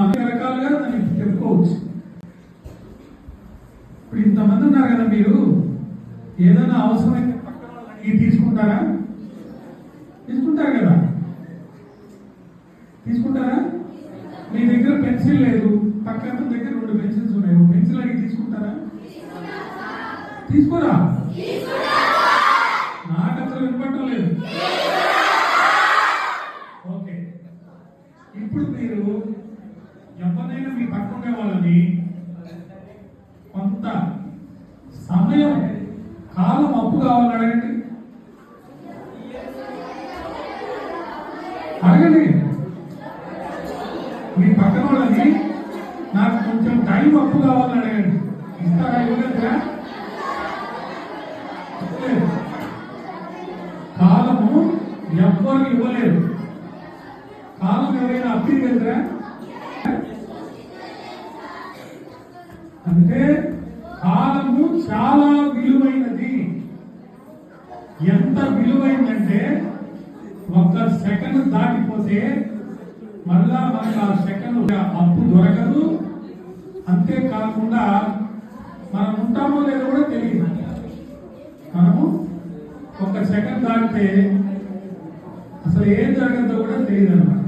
అన్ని రకాలుగా దాన్ని చెప్పుకోవచ్చు. ఇప్పుడు ఇంతమంది ఉన్నారు కదా, మీరు ఏదైనా అవసరమైతే పక్కన వాళ్ళని తీసుకుంటారా? తీసుకుంటారు కదా, తీసుకుంటారా? మీ దగ్గర పెన్సిల్ లేదు, పక్కన దగ్గర 2 పెన్సిల్స్ ఉన్నాయి, ఒక పెన్సిల్ అడిగి తీసుకుంటారా? తీసుకోరా? నాకు అసలు వినపడటం లేదు. ఓకే, ఇప్పుడు మీరు ఎవరినైనా మీ పక్కనే వాళ్ళని కొంత సమయం కాలం అప్పు కావాలని అడగండి. అడగండి మీ పక్కన వాళ్ళని, నాకు కొంచెం టైం అప్పు కావాలని అడగండి. ఇస్తారా? ఇవ్వలేదురా? కాలము ఎవ్వరు ఇవ్వలేదు. కాలం ఎవరైనా అప్పు ఇవ్వలేదురా? అంటే కాలము చాలా విలువైనది. ఎంత విలువైందంటే 1 సెకండ్ దాటిపోతే మళ్ళా మనకు ఆ సెకండ్ అప్పు దొరకదు. అంతేకాకుండా మనం ఉంటామో లేదో కూడా తెలియదు. మనము 1 సెకండ్ దాటితే అసలు ఏం జరగదో కూడా తెలియదు అన్నమాట.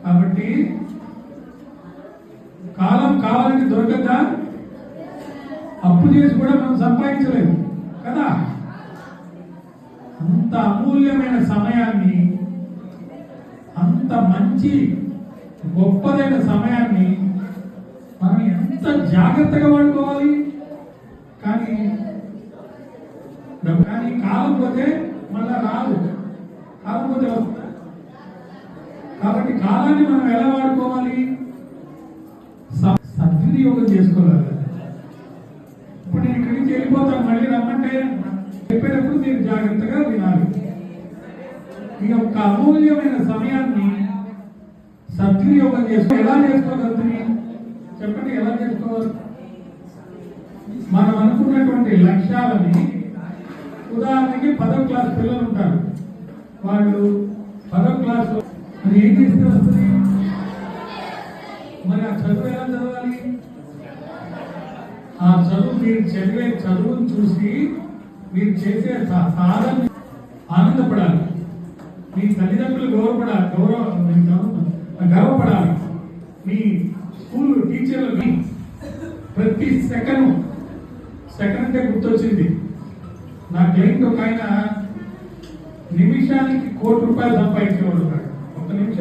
కాబట్టి కాలం కావాలని దొరకదా? అప్పు చేసి కూడా మనం సంపాదించలేము కదా. అంత అమూల్యమైన సమయాన్ని, అంత మంచి గొప్పదైన సమయాన్ని మనం ఎంత జాగ్రత్తగా వాడుకోవాలి. కానీ కాలం పోతే మళ్ళా రాదు, కాలం పోతే వస్తుందా? కాబట్టి కాలాన్ని మనం ఎలా వాడుకోవాలి? సద్వినియోగం చేసుకోవాలి. ఇప్పుడు నేను ఇక్కడి నుంచి వెళ్ళిపోతాను, మళ్ళీ రమ్మంటే చెప్పేటప్పుడు మీరు జాగ్రత్తగా వినాలి. ఈ యొక్క అమూల్యమైన సమయాన్ని సద్వినియోగం ఎలా చేసుకోగలుగుతుంది చెప్పండి? ఎలా చేసుకోవాలి? మనం అనుకున్నటువంటి లక్ష్యాలని, ఉదాహరణకి 10వ క్లాస్ పిల్లలు ఉంటారు, వాళ్ళు 10వ క్లాస్ మరి ఏం చేస్తే వస్తుంది? మరి ఆ చదువు ఎలా చదవాలి? ఆ చదువు, మీరు చదివే చదువును చూసి మీరు చేసే సాధన ఆనందపడాలి. మీ తల్లిదండ్రులు గర్వపడాలి. మీ స్కూల్ టీచర్లు ప్రతి సెకండ్ అంటే గుర్తొచ్చింది. నా క్లయింట్ ఒక ఆయన నిమిషానికి ₹1,00,00,000 సంపాదించేవాడు. 1 నిమిషం